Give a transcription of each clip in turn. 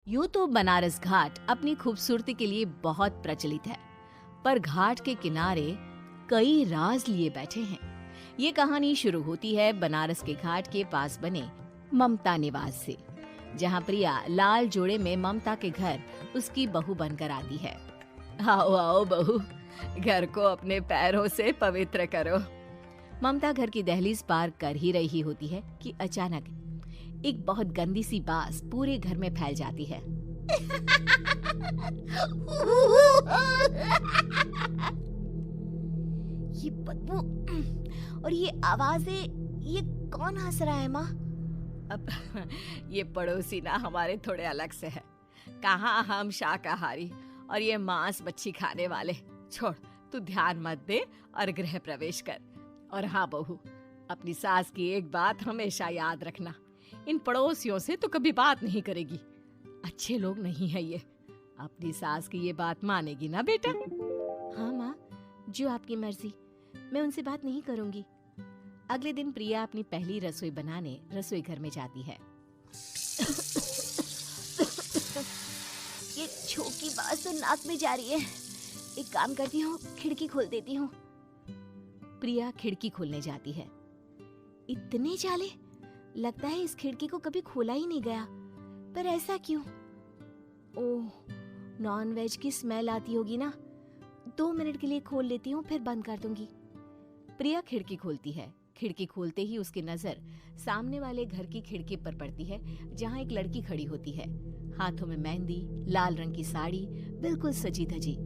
यूं तो बनारस घाट अपनी खूबसूरती के लिए बहुत प्रचलित है, पर घाट के किनारे कई राज लिए बैठे हैं। ये कहानी शुरू होती है बनारस के घाट के पास बने ममता निवास से, जहां प्रिया लाल जोड़े में ममता के घर उसकी बहू बनकर आती है। आओ आओ बहू, घर को अपने पैरों से पवित्र करो। ममता घर की दहलीज पार कर ही रही होती है कि अचानक एक बहुत गंदी सी बास पूरे घर में फैल जाती है। ये बदबू और ये आवाजें, ये कौन हंस रहा है माँ? अब ये पड़ोसी ना हमारे थोड़े अलग से है। कहाँ हम शाकाहारी और ये मांस मच्छी खाने वाले। छोड़, तू ध्यान मत दे और गृह प्रवेश कर। और हाँ बहू, अपनी सास की एक बात हमेशा याद रखना, इन पड़ोसियों से तो कभी बात नहीं करेगी। अच्छे लोग नहीं है ये। अपनी सास की ये बात मानेगी ना बेटा? हाँ माँ, जो आपकी मर्जी, मैं उनसे बात नहीं करूंगी। अगले दिन प्रिया अपनी पहली रसोई बनाने रसोई घर में जाती है। ये छोकी बात तो नाक में जा रही है। एक काम करती हूँ, खिड़की खोल देती हूँ। प्रिया खिड़की खोलने जाती है। इतने जाले, लगता है इस खिड़की को कभी खोला ही नहीं गया। पर ऐसा क्यों? ओह, नॉन वेज की स्मेल आती होगी ना। 2 मिनट के लिए खोल लेती हूँ, फिर बंद कर दूंगी। प्रिया खिड़की खोलती है। खिड़की खोलते ही उसकी नजर सामने वाले घर की खिड़की पर पड़ती है, जहाँ एक लड़की खड़ी होती है। हाथों में मेहंदी, लाल रंग की साड़ी, बिल्कुल सजी धजी,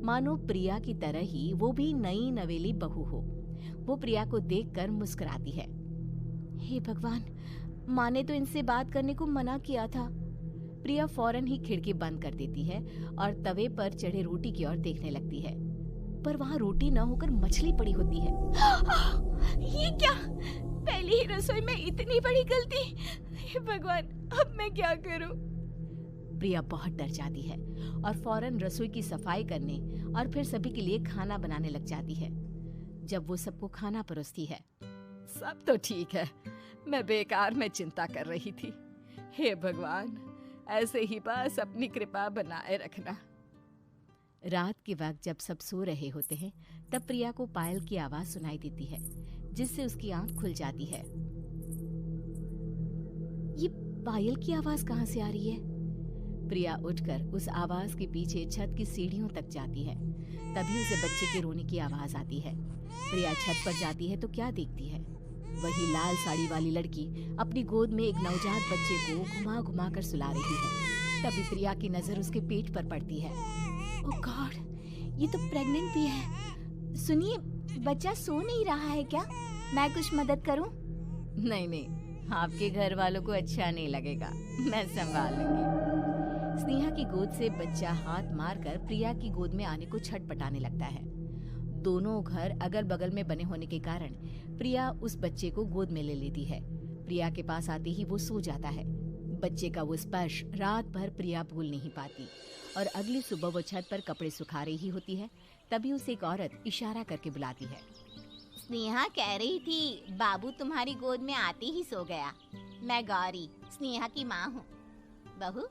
मानो प्रिया की तरह ही वो भी नई नवेली बहू हो। वो प्रिया को देखकर मुस्कुराती है। हे भगवान, माँ ने तो इनसे बात करने को मना किया था। प्रिया फौरन ही खिड़की बंद कर देती है और तवे पर चढ़े रोटी की ओर देखने लगती है, पर वहाँ रोटी न होकर मछली पड़ी होती है। ये क्या? पहली ही रसोई में इतनी बड़ी गलती। हे भगवान, अब मैं क्या करूं? प्रिया बहुत डर जाती है और फौरन रसोई की सफाई करने और फिर सभी के लिए खाना बनाने लग जाती है। जब वो सबको खाना परोसती है, सब तो ठीक है, मैं बेकार में चिंता कर रही थी। हे भगवान, ऐसे ही बस अपनी कृपा बनाए रखना। रात के वक्त जब सब सो रहे होते हैं, तब प्रिया को पायल की आवाज सुनाई देती है, जिससे उसकी आंख खुल जाती है। ये पायल की आवाज कहाँ से आ रही है? प्रिया उठकर उस आवाज के पीछे छत की सीढ़ियों तक जाती है। तभी उसे बच्चे के रोने की आवाज आती है। प्रिया छत पर जाती है तो क्या देखती है? वही लाल साड़ी वाली लड़की अपनी गोद में एक नवजात बच्चे को घुमा घुमा कर सुला रही है। तभी प्रिया की नजर उसके पेट पर पड़ती है। ओह गॉड, ये तो प्रेग्नेंट भी है। सुनिए, बच्चा सो नहीं रहा है क्या? मैं कुछ मदद करूं? नहीं नहीं, आपके घर वालों को अच्छा नहीं लगेगा, मैं संभाल लूंगी। स्नेहा की गोद से बच्चा हाथ मारकर प्रिया की गोद में आने को छटपटाने लगता है। दोनों घर अगल बगल में बने होने के कारण प्रिया उस बच्चे को गोद में ले लेती है। प्रिया के पास आते ही वो सो जाता है। बच्चे का वो स्पर्श रात भर प्रिया भूल नहीं पाती और अगली सुबह वो छत पर कपड़े सुखा रही होती है। तभी उसे एक औरत इशारा करके बुलाती है। स्नेहा कह रही थी बाबू तुम्हारी गोद में आते ही सो गया। मैं गौरी, स्नेहा की माँ हूँ। बहू,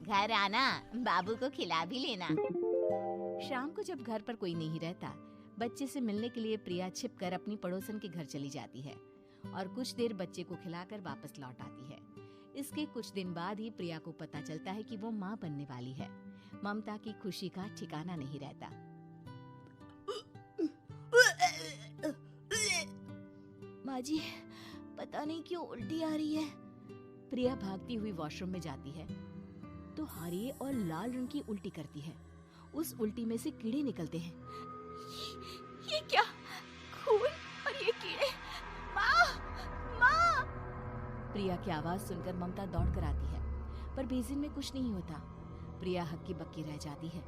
घर आना, बाबू को खिला भी लेना। शाम को जब घर पर कोई नहीं रहता, बच्चे से मिलने के लिए प्रिया छिपकर अपनी पड़ोसन के घर चली जाती है और कुछ देर बच्चे को खिलाकर वापस लौट आती है। इसके कुछ दिन बाद ही प्रिया को पता चलता है कि वो माँ बनने वाली है। ममता की खुशी का ठिकाना नहीं रहता। माँ जी, पता नहीं क्यों उल्टी आ रही है। प्रिया भागती हुई वॉशरूम में जाती है तो हरे और लाल रंग की उल्टी करती है। उस उल्टी में से कीड़े निकलते हैं। ये क्या? खून और ये कीड़े! माँ! माँ! प्रिया की आवाज सुनकर ममता दौड़ कर आती है, पर बेसिन में कुछ नहीं होता। प्रिया हक्की बक्की रह जाती है।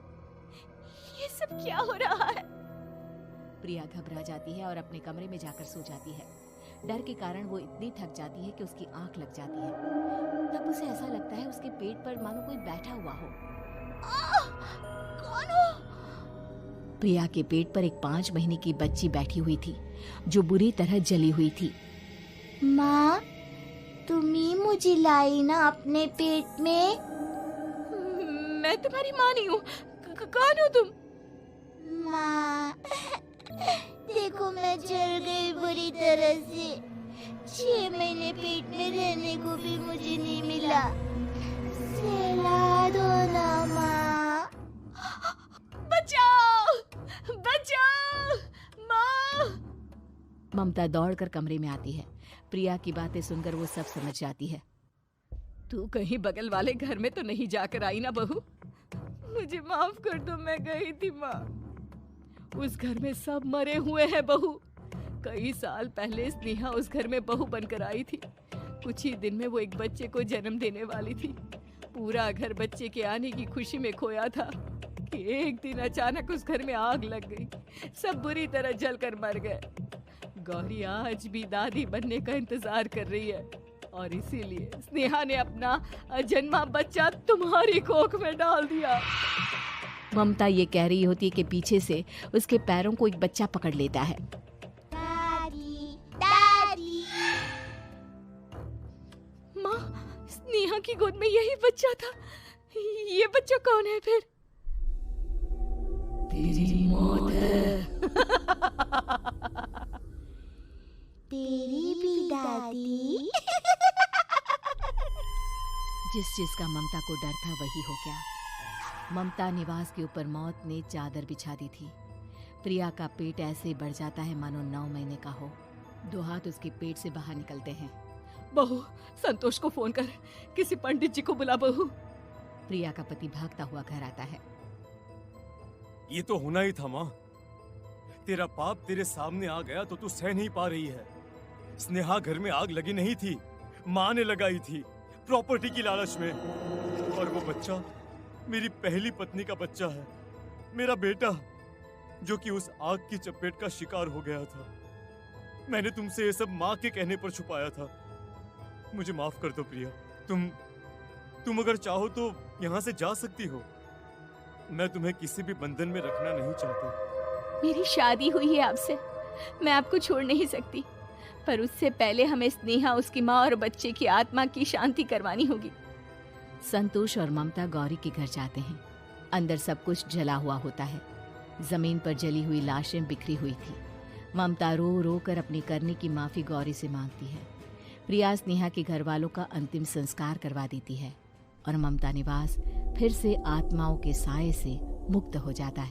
ये सब क्या हो रहा है? प्रिया घबरा जाती है और अपने कमरे में जाकर सो जाती है। डर के कारण वो इतनी थक जाती है कि उसकी आंख लग जाती है। तब उसे ऐसा लगता है उसके पेट पर मानो कोई बैठा हुआ हो। कौन हो? प्रिया के पेट पर एक 5 महीने की बच्ची बैठी हुई थी, जो बुरी तरह जली हुई थी। माँ, तुम ही मुझे लाई ना अपने पेट में? मैं तुम्हारी माँ नहीं हूँ। कौन हो तुम? माँ, देखो मैं जल गई बुरी तरह से। 6 महीने पेट में रहने को भी मुझे नहीं मिला। सहला दो ना माँ। बचाओ, बचाओ, माँ! ममता दौड़कर कमरे में आती है। प्रिया की बातें सुनकर वो सब समझ जाती है। तू कहीं बगल वाले घर में तो नहीं जाकर आई ना बहू? मुझे माफ कर दो, मैं गई थी माँ। उस घर में सब मरे हुए हैं बहू। कई साल पहले स्नेहा उस घर में बहू बनकर आई थी। कुछ ही दिन में वो एक बच्चे को जन्म देने वाली थी। पूरा घर बच्चे के आने की खुशी में खोया था कि एक दिन अचानक उस घर में आग लग गई। सब बुरी तरह जलकर मर गए। गौरी आज भी दादी बनने का इंतजार कर रही है और इसीलिए स्नेहा ने अपना अजन्मा बच्चा तुम्हारी कोख में डाल दिया। ममता ये कह रही होती है कि पीछे से उसके पैरों को एक बच्चा पकड़ लेता है। दादी, दादी। माँ, स्नेहा की गोद में यही बच्चा था। ये बच्चा कौन है फिर? तेरी मौत है। तेरी भी दादी। जिस चीज का ममता को डर था वही हो गया। ममता निवास के ऊपर मौत ने चादर बिछा दी थी। प्रिया का पेट ऐसे बढ़ जाता है मानो 9 महीने का हो। 2 हाथ उसके पेट से बाहर निकलते हैं। बहू, संतोष को फोन कर, किसी पंडित जी को बुला बहू। प्रिया का पति भागता हुआ घर आता है। ये तो होना ही था माँ। तेरा पाप तेरे सामने आ गया तो तू सह नहीं पा रही है। स्नेहा घर में आग लगी नहीं थी, माँ ने लगाई थी, प्रॉपर्टी की लालच में। और वो बच्चा मेरी पहली पत्नी का बच्चा है, मेरा बेटा, जो कि उस आग की चपेट का शिकार हो गया था। मैंने तुमसे ये सब माँ के कहने पर छुपाया था। मुझे माफ कर दो प्रिया। तुम अगर चाहो तो यहाँ से जा सकती हो। मैं तुम्हें किसी भी बंधन में रखना नहीं चाहता। मेरी शादी हुई है आपसे, मैं आपको छोड़ नहीं सकती, पर उससे पहले हमें स्नेहा, उसकी माँ और बच्चे की आत्मा की शांति करवानी होगी। संतोष और ममता गौरी के घर जाते हैं। अंदर सब कुछ जला हुआ होता है। जमीन पर जली हुई लाशें बिखरी हुई थी। ममता रो रो कर अपनी करने की माफी गौरी से मांगती है। प्रिया स्नेहा के घर वालों का अंतिम संस्कार करवा देती है और ममता निवास फिर से आत्माओं के साए से मुक्त हो जाता है।